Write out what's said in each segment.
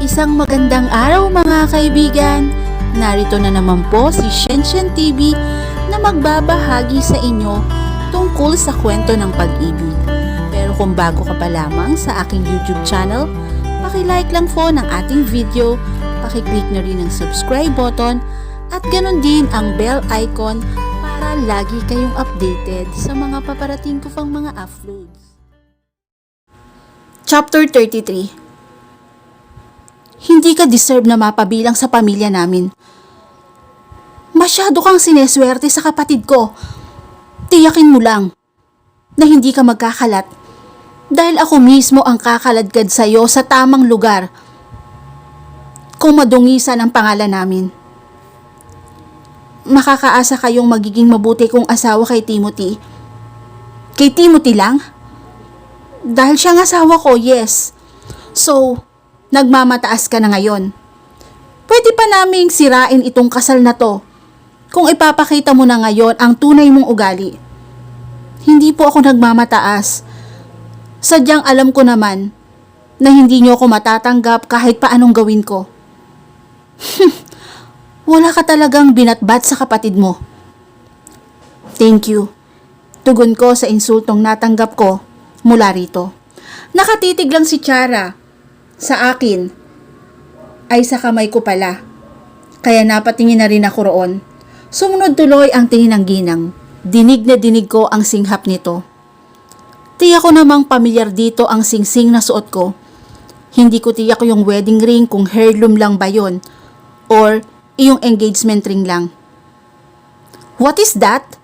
Isang magandang araw mga kaibigan! Narito na naman po si Shenshen TV na magbabahagi sa inyo tungkol sa kwento ng pag-ibig. Pero kung bago ka pa lamang sa aking YouTube channel, paki-like lang po ng ating video, paki-click na rin ang subscribe button at ganon din ang bell icon para lagi kayong updated sa mga paparating ko pang mga uploads. Chapter 33. Hindi ka deserve na mapabilang sa pamilya namin. Masyado kang sineswerte sa kapatid ko. Tiyakin mo lang na hindi ka magkakalat dahil ako mismo ang kakaladkad sa iyo sa tamang lugar kung madungisan ang pangalan namin. Makakaasa kayong magiging mabuti kong asawa kay Timothy. Kay Timothy lang? Dahil siyang asawa ko, yes. So, nagmamataas ka na ngayon. Pwede pa naming sirain itong kasal na to kung ipapakita mo na ngayon ang tunay mong ugali. Hindi po ako nagmamataas. Sadyang alam ko naman na hindi niyo ako matatanggap kahit paanong gawin ko. Wala ka talagang binatbat sa kapatid mo. Thank you. Tugon ko sa insultong natanggap ko mula rito. Nakatitig lang si Chara sa akin ay sa kamay ko pala. Kaya napatingin na rin ako roon. Sumunod tuloy ang tingin ng ginang. Dinig na dinig ko ang singhap nito. Tiyak ko namang pamilyar dito ang singsing na suot ko. Hindi ko tiyak yung wedding ring kung heirloom lang ba yun or iyong engagement ring lang. What is that?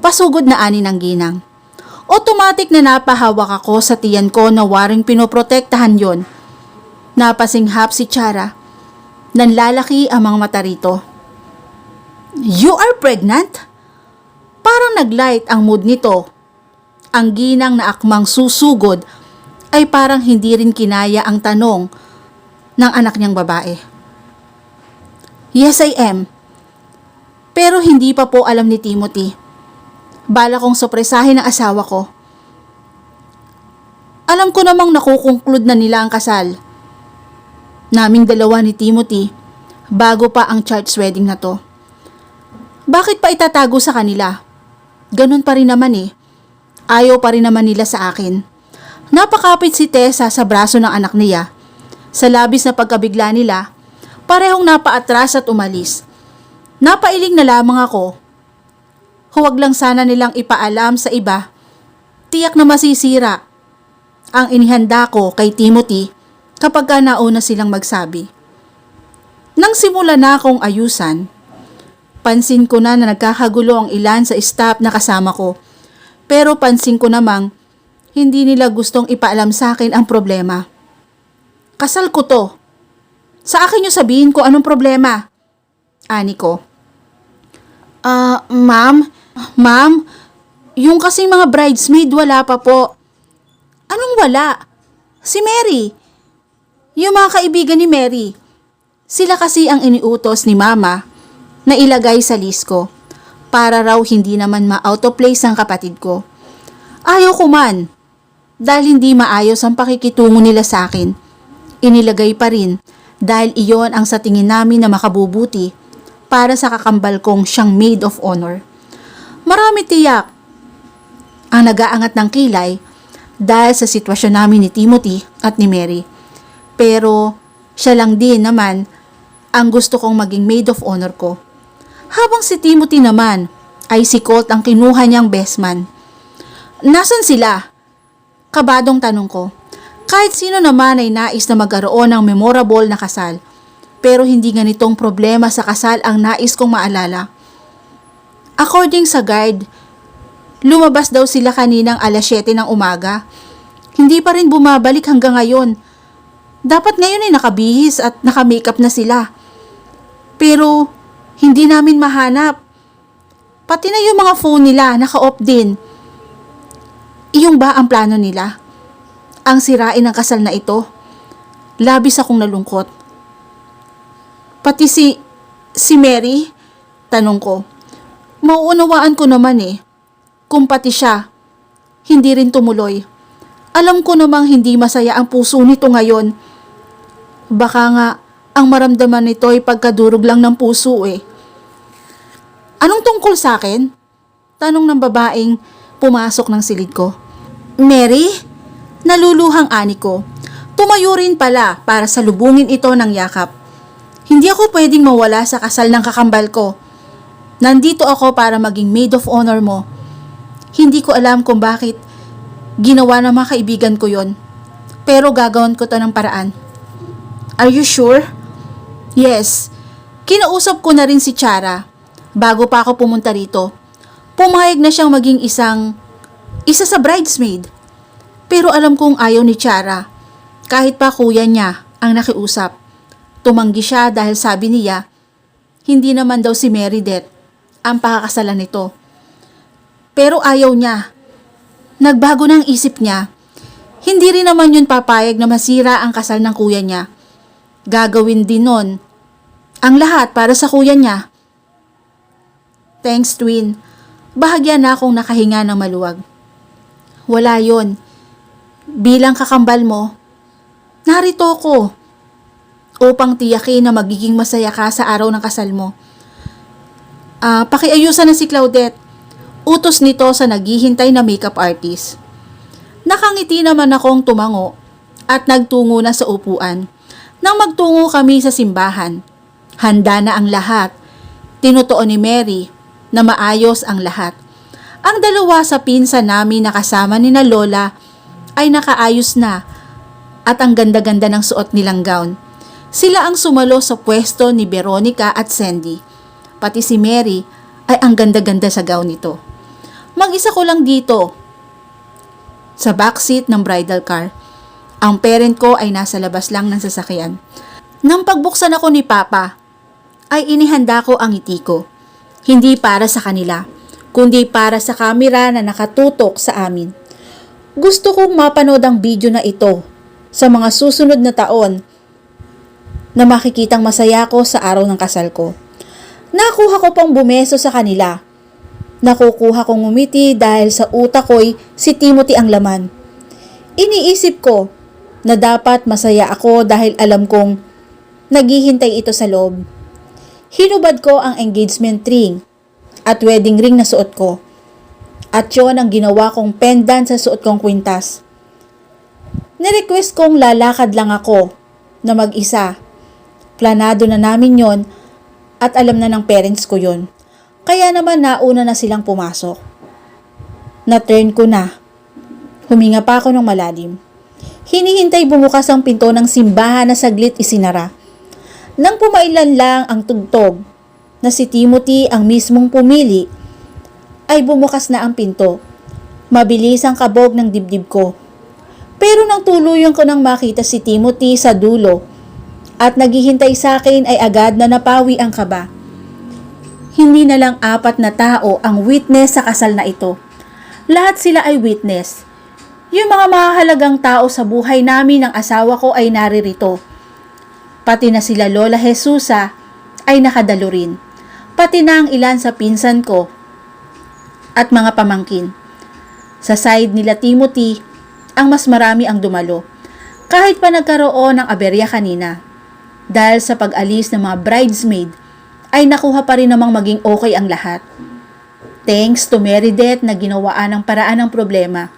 Pasugod na ani ng ginang. Automatic na napahawak ako sa tiyan ko na waring pinoprotektahan yon. Napasinghap si Chara. Nanlalaki ang mga mata rito. You are pregnant? Parang naglight ang mood nito. Ang ginang na akmang susugod ay parang hindi rin kinaya ang tanong ng anak niyang babae. Yes, I am. Pero hindi pa po alam ni Timothy. Bala kong sorpresahin ang asawa ko. Alam ko namang nakukonclude na nila ang kasal naming dalawa ni Timothy bago pa ang church wedding na to. Bakit pa itatago sa kanila? Ganun pa rin naman eh. Ayaw pa rin naman nila sa akin. Napakapit si Tessa sa braso ng anak niya. Sa labis na pagkabigla nila, parehong napaatras at umalis. Napailing na lamang ako. Huwag lang sana nilang ipaalam sa iba. Tiyak na masisira ang inihanda ko kay Timothy kapag nauna silang magsabi. Nang simula na akong ayusan, pansin ko na nagkakagulo ang ilan sa staff na kasama ko. Pero pansin ko namang hindi nila gustong ipaalam sa akin ang problema. Kasal ko to. Sa akin yung sabihin ko anong problema. Ani ko. Ma'am, yung kasing mga bridesmaid wala pa po. Anong wala? Si Mary. Yung mga kaibigan ni Mary, sila kasi ang iniutos ni Mama na ilagay sa list ko para raw hindi naman ma-out of place ang kapatid ko. Ayaw ko man dahil hindi maayos ang pakikitungo nila sa akin. Inilagay pa rin dahil iyon ang sa tingin namin na makabubuti para sa kakambal kong siyang maid of honor. Marami tiyak ang nag-aangat ng kilay dahil sa sitwasyon namin ni Timothy at ni Mary. Pero siya lang din naman ang gusto kong maging maid of honor ko. Habang si Timothy naman ay si Colt ang kinuha niyang best man. Nasaan sila? Kabadong tanong ko. Kahit sino naman ay nais na magkaroon ng memorable na kasal. Pero hindi ganitong problema sa kasal ang nais kong maalala. According sa guard, lumabas daw sila kaninang alas 7 ng umaga. Hindi pa rin bumabalik hanggang ngayon. Dapat ngayon ay nakabihis at nakamakeup na sila. Pero hindi namin mahanap. Pati na yung mga phone nila naka-off din. Iyong ba ang plano nila? Ang sirain ng kasal na ito? Labis akong nalungkot. Pati si Mary? Tanong ko. Mauunawaan ko naman eh. Kung pati siya, hindi rin tumuloy. Alam ko namang hindi masaya ang puso nito ngayon. Baka nga ang maramdaman nito ay pagkadurog lang ng puso eh. Anong tungkol sa akin? Tanong ng babaeng pumasok ng silid ko. Mary? Naluluhang ani ko. Tumayo rin pala para salubungin ito ng yakap. Hindi ako pwedeng mawala sa kasal ng kakambal ko. Nandito ako para maging maid of honor mo. Hindi ko alam kung bakit ginawa ng mga kaibigan ko yon. Pero gagawin ko to ng paraan. Are you sure? Yes. Kinausap ko na rin si Chara bago pa ako pumunta rito. Pumayag na siyang maging isa sa bridesmaid. Pero alam kong ayaw ni Chara. Kahit pa kuya niya ang nakiusap. Tumanggi siya dahil sabi niya, hindi naman daw si Meredith ang pakakasalan nito. Pero ayaw niya. Nagbago ng isip niya. Hindi rin naman yun papayag na masira ang kasal ng kuya niya. Gagawin din nun ang lahat para sa kuya niya. Thanks, Twin. Bahagya na akong nakahinga ng maluwag. Wala yon. Bilang kakambal mo, narito ko upang tiyakin na magiging masaya ka sa araw ng kasal mo. Pakiayusan na si Claudette. Utos nito sa naghihintay na makeup artist. Nakangiti naman akong tumango at nagtungo na sa upuan. Nang magtungo kami sa simbahan, handa na ang lahat. Tinutuon ni Mary na maayos ang lahat. Ang dalawa sa pinsan namin na kasama ni na Lola ay nakaayos na at ang ganda-ganda ng suot nilang gown. Sila ang sumalo sa pwesto ni Veronica at Sandy. Pati si Mary ay ang ganda-ganda sa gown nito. Mag-isa ko lang dito sa backseat ng bridal car. Ang parent ko ay nasa labas lang ng sasakyan. Nang pagbuksan ako ni Papa, ay inihanda ko ang ngiti ko. Hindi para sa kanila, kundi para sa kamera na nakatutok sa amin. Gusto kong mapanood ang video na ito sa mga susunod na taon na makikitang masaya ko sa araw ng kasal ko. Nakuha ko pang bumeso sa kanila. Nakukuha kong ngumiti dahil sa utak ko'y si Timothy ang laman. Iniisip ko na dapat masaya ako dahil alam kong naghihintay ito sa loob. Hinubad ko ang engagement ring at wedding ring na suot ko. At yun ang ginawa kong pendant sa suot kong kwintas. Nirequest kong lalakad lang ako na mag-isa. Planado na namin yon at alam na ng parents ko yon. Kaya naman nauna na silang pumasok. Na-turn ko na. Huminga pa ako ng malalim. Hinihintay bumukas ang pinto ng simbahan na saglit isinara. Nang pumailan lang ang tugtog na si Timothy ang mismong pumili, ay bumukas na ang pinto. Mabilis ang kabog ng dibdib ko. Pero nang tuluyan ko nang makita si Timothy sa dulo at naghihintay sa akin ay agad na napawi ang kaba. Hindi na lang 4 na tao ang witness sa kasal na ito. Lahat sila ay witness. Yung mga mahalagang tao sa buhay namin ng asawa ko ay naririto. Pati na sila Lola Jesusa ay nakadalo rin. Pati na ang ilan sa pinsan ko at mga pamangkin. Sa side nila Timothy, ang mas marami ang dumalo. Kahit pa nagkaroon ng aberya kanina. Dahil sa pag-alis ng mga bridesmaid, ay nakuha pa rin namang maging okay ang lahat. Thanks to Meredith na ginawaan ng paraan ng problema.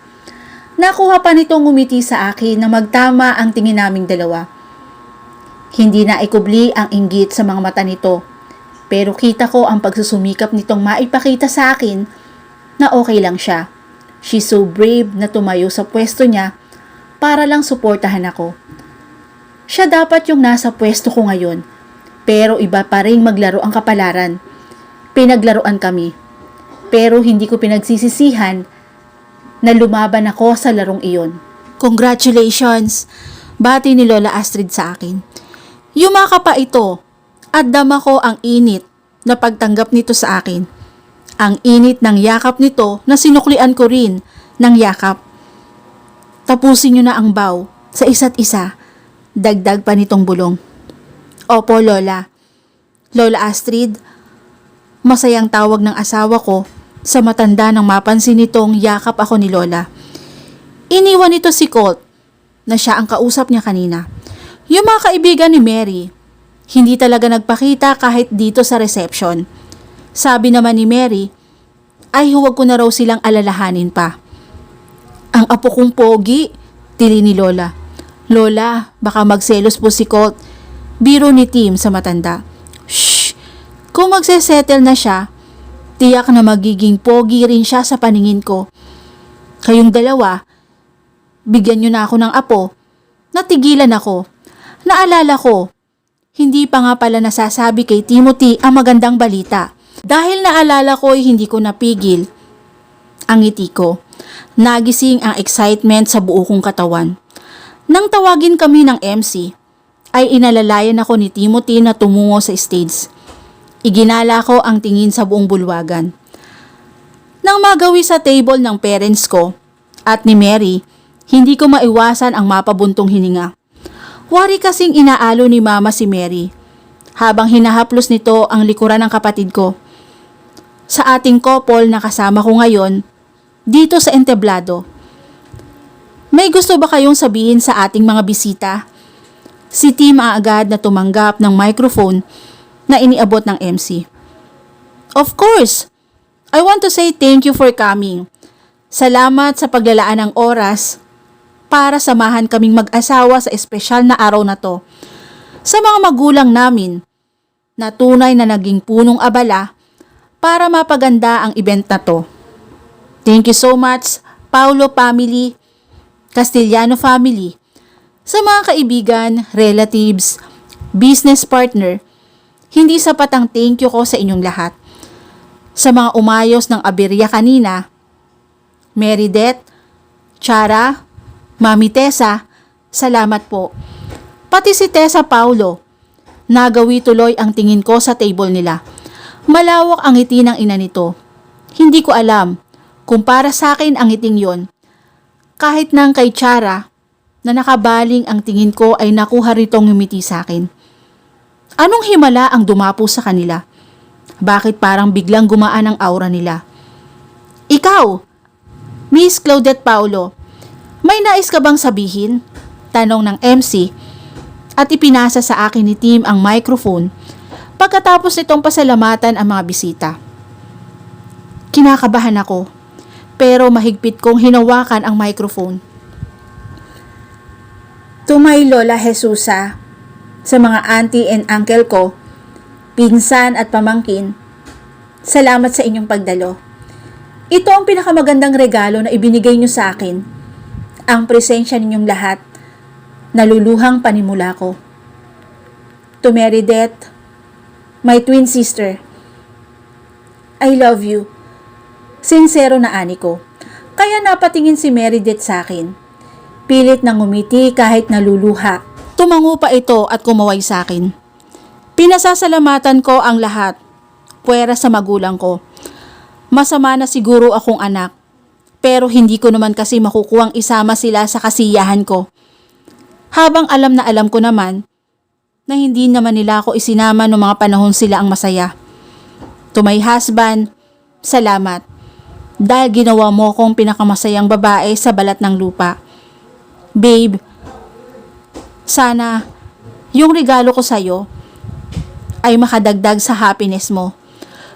Nakuha pa nitong ngumiti sa akin na magtama ang tingin naming dalawa. Hindi na ikubli ang inggit sa mga mata nito. Pero kita ko ang pagsusumikap nitong maipakita sa akin na okay lang siya. She's so brave na tumayo sa pwesto niya para lang suportahan ako. Siya dapat yung nasa pwesto ko ngayon. Pero iba pa rin maglaro ang kapalaran. Pinaglaruan kami. Pero hindi ko pinagsisisihan na lumaban ako sa larong iyon. Congratulations! Bati ni Lola Astrid sa akin. Yumaka pa ito at dama ko ang init na pagtanggap nito sa akin. Ang init ng yakap nito na sinuklian ko rin ng yakap. Tapusin niyo na ang vow sa isa't isa. Dagdag pa nitong bulong. Opo, Lola. Lola Astrid, masayang tawag ng asawa ko sa matanda nang mapansin nitong yakap ako ni Lola. Iniwan nito si Colt na siya ang kausap niya kanina. Yung mga kaibigan ni Mary, hindi talaga nagpakita kahit dito sa reception. Sabi naman ni Mary, ay huwag ko na raw silang alalahanin pa. Ang apo kong pogi, tili ni Lola. Lola, baka magselos po si Colt. Biro ni Tim sa matanda. Shh! Kung magsesettle na siya, tiyak na magiging pogi rin siya sa paningin ko. Kayong dalawa, bigyan nyo na ako ng apo. Natigilan ako. Naalala ko, hindi pa nga pala nasasabi kay Timothy ang magandang balita. Dahil naalala ko ay hindi ko napigil ang ngiti ko. Nagising ang excitement sa buo kong katawan. Nang tawagin kami ng MC, ay inalalayan ako ni Timothy na tumungo sa stage. Iginala ko ang tingin sa buong bulwagan. Nang magawi sa table ng parents ko at ni Mary, hindi ko maiwasan ang mapabuntong hininga. Wari kasing inaalo ni Mama si Mary, habang hinahaplos nito ang likuran ng kapatid ko. Sa ating couple na kasama ko ngayon, dito sa entablado. May gusto ba kayong sabihin sa ating mga bisita? Si Tim agad na tumanggap ng microphone na iniabot ng MC. Of course, I want to say thank you for coming. Salamat sa paglalaan ng oras para samahan kaming mag-asawa sa espesyal na araw na to. Sa mga magulang namin, na tunay na naging punong abala para mapaganda ang event na to. Thank you so much, Paulo family, Castellano family, sa mga kaibigan, relatives, business partner. Hindi sapat ang thank you ko sa inyong lahat. Sa mga umayos ng aberya kanina, Merideth, Chara, Mami Tessa, salamat po. Pati si Tessa Paulo, nagawi tuloy ang tingin ko sa table nila. Malawak ang ngiti ng ina nito. Hindi ko alam kung para sa akin ang ngiting yon. Kahit nang kay Chara, na nakabaling ang tingin ko ay nakuha ritong ngumiti sa akin. Anong himala ang dumapo sa kanila? Bakit parang biglang gumaan ang aura nila? Ikaw, Miss Claudette Paulo, may nais ka bang sabihin? Tanong ng MC at ipinasa sa akin ni Tim ang microphone pagkatapos nitong pasalamatan ang mga bisita. Kinakabahan ako pero mahigpit kong hinawakan ang microphone. To my Lola Jesusa, sa mga auntie and uncle ko, pinsan at pamangkin, salamat sa inyong pagdalo. Ito ang pinakamagandang regalo na ibinigay niyo sa akin. Ang presensya ninyong lahat, naluluhang panimula ko. To Merideth, my twin sister, I love you. Sincero na ani ko. Kaya napatingin si Merideth sa akin. Pilit nang ngumiti kahit naluluha. Tumango pa ito at kumaway sa akin. Pinasasalamatan ko ang lahat, puwera sa magulang ko. Masama na siguro akong anak, pero hindi ko naman kasi makukuhang isama sila sa kasiyahan ko. Habang alam na alam ko naman, na hindi naman nila ako isinama noong mga panahon sila ang masaya. To my husband, salamat. Dahil ginawa mo kong pinakamasayang babae sa balat ng lupa. Babe, sana yung regalo ko sa'yo ay makadagdag sa happiness mo.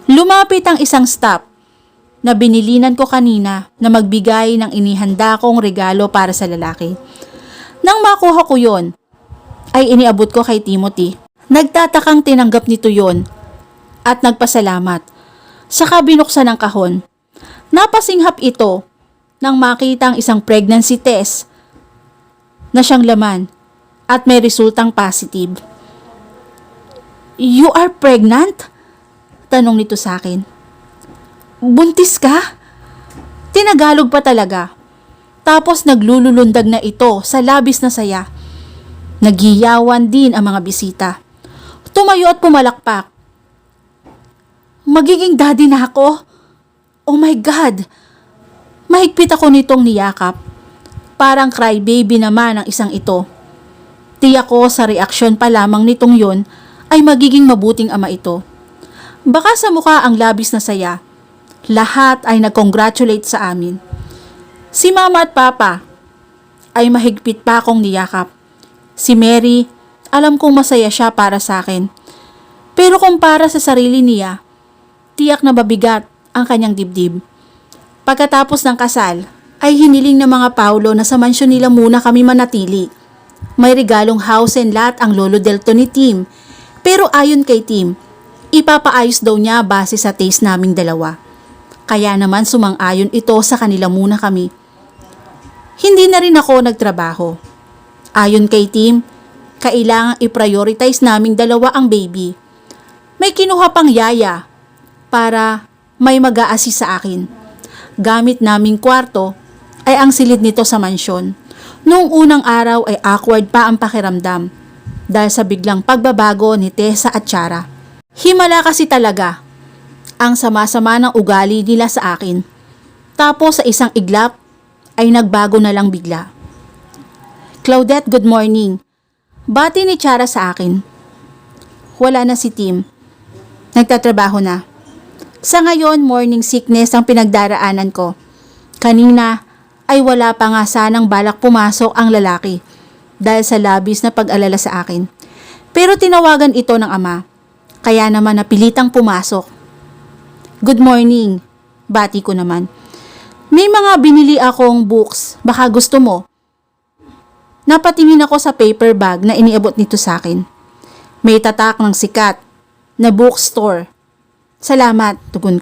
Lumapit ang isang staff na binilinan ko kanina na magbigay ng inihanda kong regalo para sa lalaki. Nang makuha ko yon, ay iniabot ko kay Timothy. Nagtatakang tinanggap nito yon at nagpasalamat. Saka binuksan ang kahon. Napasinghap ito nang makita ang isang pregnancy test na siyang laman at may resultang positive. You are pregnant? Tanong nito sa akin. Buntis ka? Tinagalog pa talaga. Tapos naglululundag na ito sa labis na saya. Naghiyawan din ang mga bisita. Tumayo at pumalakpak. Magiging daddy na ako? Oh my God! Mahigpit ako nitong niyakap. Parang crybaby naman ang isang ito. Tiyak ko sa reaksyon pa lamang nitong yon ay magiging mabuting ama ito. Baka sa mukha ang labis na saya. Lahat ay nag-congratulate sa amin. Si Mama at Papa ay mahigpit pa akong niyakap. Si Mary alam kong masaya siya para sa akin. Pero kung para sa sarili niya, tiyak na mabigat ang kanyang dibdib. Pagkatapos ng kasal, ay hiniling ng mga Paulo na sa mansyon nila muna kami manatili. May regalong house and lot ang lolo Delto ni Tim. Pero ayon kay Tim, ipapaayos daw niya base sa taste naming dalawa. Kaya naman sumang-ayon ito sa kanila muna kami. Hindi na rin ako nagtrabaho. Ayon kay Tim, kailangang i-prioritize naming dalawa ang baby. May kinuha pang yaya para may mag-a-assist sa akin. Gamit naming kwarto ay ang silid nito sa mansyon. Noong unang araw ay awkward pa ang pakiramdam dahil sa biglang pagbabago ni Tessa at Chara. Himala kasi talaga ang sama-sama ng ugali nila sa akin. Tapos sa isang iglap ay nagbago na lang bigla. Claudette, good morning. Bati ni Chara sa akin. Wala na si Tim. Nagtatrabaho na. Sa ngayon, morning sickness ang pinagdaraanan ko. Kanina ay wala pa nga sanang balak pumasok ang lalaki dahil sa labis na pag-alala sa akin. Pero tinawagan ito ng ama, kaya naman napilitang pumasok. Good morning, bati ko naman. May mga binili akong books, baka gusto mo. Napatingin ako sa paper bag na iniabot nito sa akin. May tatak ng sikat na bookstore. Salamat, tugon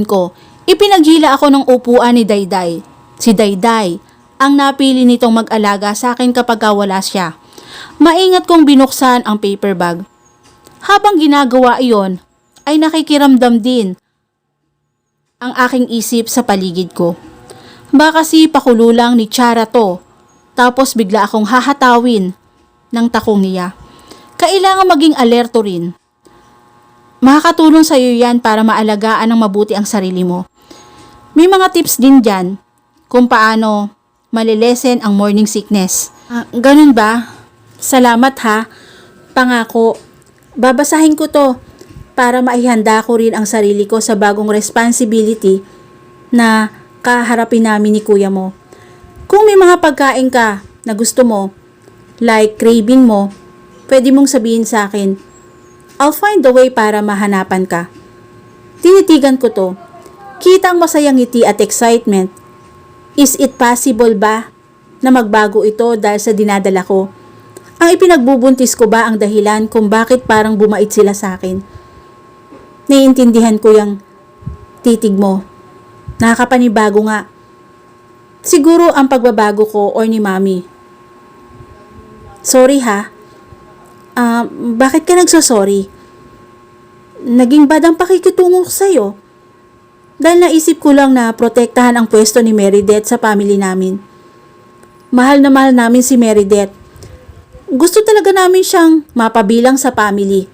ko. Ipinaghila ako ng upuan ni Dayday. Si Dayday ang napili nitong mag-alaga sa akin kapag wala siya. Maingat kong binuksan ang paper bag. Habang ginagawa iyon, ay nakikiramdam din ang aking isip sa paligid ko. Baka si pakulo lang ni Chara to, tapos bigla akong hahatawin ng takong niya. Kailangan maging alerto rin. Makakatulong sa iyo yan para maalagaan ng mabuti ang sarili mo. May mga tips din dyan kung paano malilesen ang morning sickness. Ganun ba? Salamat ha. Pangako. Babasahin ko to para maihanda ko rin ang sarili ko sa bagong responsibility na kaharapin namin ni kuya mo. Kung may mga pagkain ka na gusto mo, like craving mo, pwede mong sabihin sa akin. I'll find the way para mahanapan ka. Tinitigan ko to. Kita ang masayang ngiti at excitement. Is it possible ba na magbago ito dahil sa dinadala ko? Ang ipinagbubuntis ko ba ang dahilan kung bakit parang bumait sila sa akin? Naiintindihan ko yung titig mo. Nakakapanibago nga. Siguro ang pagbabago ko or ni mami. Sorry ha. Bakit ka nagsasorry? Naging bad ang pakikitungo ko sa'yo. Dahil naisip ko lang na protektahan ang pwesto ni Meredith sa family namin. Mahal na mahal namin si Meredith. Gusto talaga namin siyang mapabilang sa family.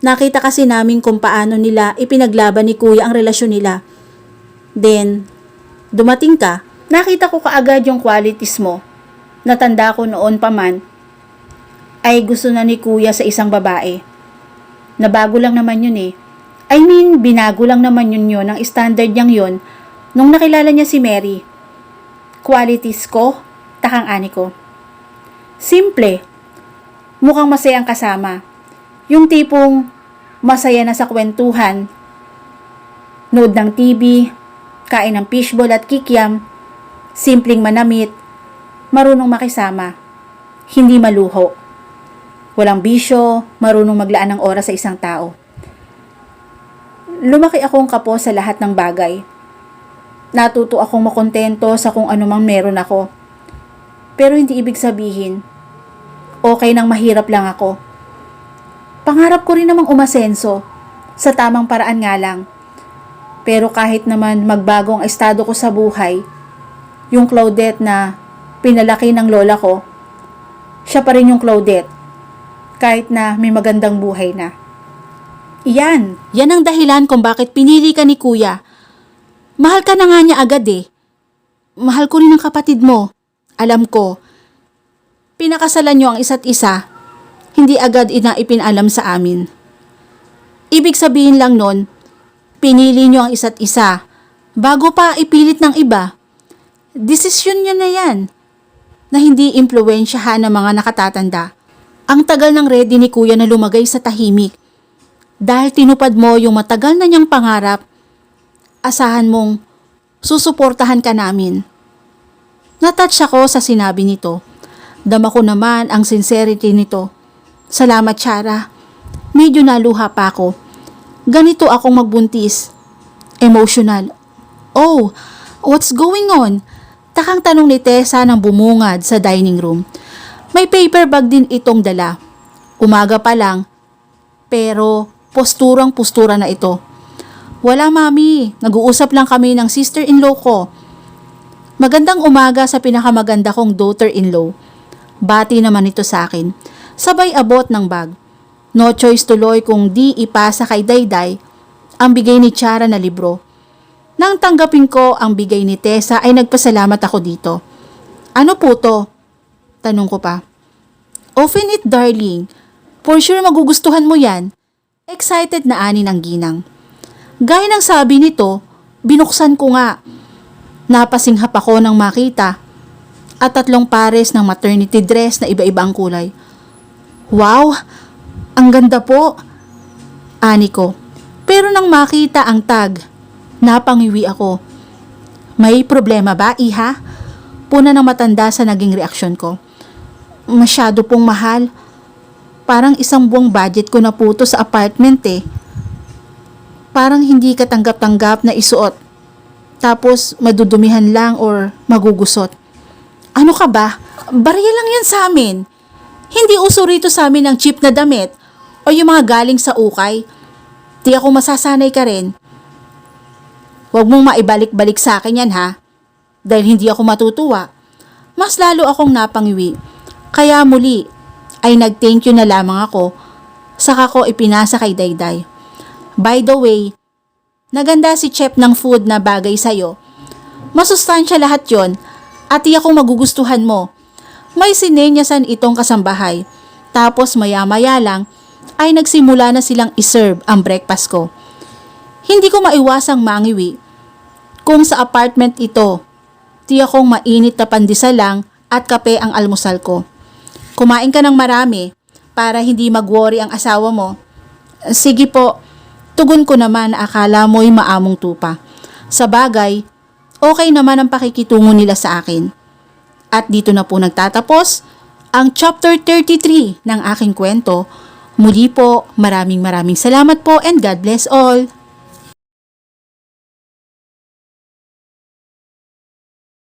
Nakita kasi namin kung paano nila ipinaglaban ni kuya ang relasyon nila. Then, dumating ka, nakita ko kaagad yung qualities mo. Natanda ko noon pa man, ay gusto na ni kuya sa isang babae. Nabago lang naman yun eh. Binago lang naman yun ang standard niyang yun nung nakilala niya si Mary. Qualities ko, takang ani ko. Simple. Mukhang masayang kasama. Yung tipong masaya na sa kwentuhan, nood ng TV, kain ng fishball at kikiam, simpleng manamit, marunong makisama, hindi maluho. Walang bisyo, marunong maglaan ng oras sa isang tao. Lumaki akong kapo sa lahat ng bagay. Natuto akong makontento sa kung ano mang meron ako. Pero hindi ibig sabihin, okay nang mahirap lang ako. Pangarap ko rin namang umasenso, sa tamang paraan nga lang. Pero kahit naman magbago ang estado ko sa buhay, yung Claudette na pinalaki ng lola ko, siya pa rin yung Claudette. Kahit na may magandang buhay na. Yan ang dahilan kung bakit pinili ka ni kuya. Mahal ka na nga niya agad eh. Mahal ko rin ang kapatid mo. Alam ko. Pinakasalan niyo ang isa't isa. Hindi agad ipinalam sa amin. Ibig sabihin lang nun, pinili niyo ang isa't isa bago pa ipilit ng iba. Desisyon niyo na yan na hindi impluwensyahan ng mga nakatatanda. Ang tagal ng ready ni kuya na lumagay sa tahimik. Dahil tinupad mo yung matagal na niyang pangarap, asahan mong susuportahan ka namin. Natouch ako sa sinabi nito. Dama ko naman ang sincerity nito. Salamat, Chara. Medyo naluha pa ako. Ganito akong magbuntis. Emotional. Oh, what's going on? Takang tanong ni Tessa nang bumungad sa dining room. May paper bag din itong dala. Umaga pa lang, pero posturang-postura na ito. Wala, mami. Nag-uusap lang kami ng sister-in-law ko. Magandang umaga sa pinakamaganda kong daughter-in-law. Bati naman ito sa akin. Sabay abot ng bag. No choice tuloy kung di ipasa kay Dayday ang bigay ni Chara na libro. Nang tanggapin ko ang bigay ni Tessa ay nagpasalamat ako dito. Ano po to? Tanong ko pa. Open it, darling. For sure magugustuhan mo yan. Excited na ani ng ginang. Gaya ng sabi nito, binuksan ko nga. Napasinghap ako nang makita. At 3 pares ng maternity dress na iba-iba ang kulay. Wow! Ang ganda po! Ani ko. Pero nang makita ang tag, napangiwi ako. May problema ba, iha? Puna ng matanda sa naging reaksyon ko. Masyado pong mahal. Parang 1 buwang budget ko na po to sa apartment eh. Parang hindi ka tanggap-tanggap na isuot. Tapos madudumihan lang or magugusot. Ano ka ba? Barya lang yan sa amin. Hindi uso rito sa amin ang cheap na damit o yung mga galing sa ukay. Di ako masasanay ka rin. Huwag mong maibalik-balik sa akin yan ha. Dahil hindi ako matutuwa. Mas lalo akong napangiwi. Kaya muli ay nag-thank you na lamang ako. Saka ko ipinasa kay Dayday. By the way, naganda si chef ng food na bagay sa'yo. Masustansya lahat yon at di ako magugustuhan mo. May sinenyasan itong kasambahay. Tapos maya-maya lang ay nagsimula na silang iserve ang breakfast ko. Hindi ko maiwasang mangiwi. Kung sa apartment ito, di akong mainit na pandesal lang at kape ang almusal ko. Kumain ka ng marami para hindi mag-worry ang asawa mo. Sige po, tugon ko naman na akala mo'y maamong tupa. Sa bagay, okay naman ang pakikitungo nila sa akin. At dito na po nagtatapos ang chapter 33 ng aking kwento. Muli po, maraming salamat po and God bless all.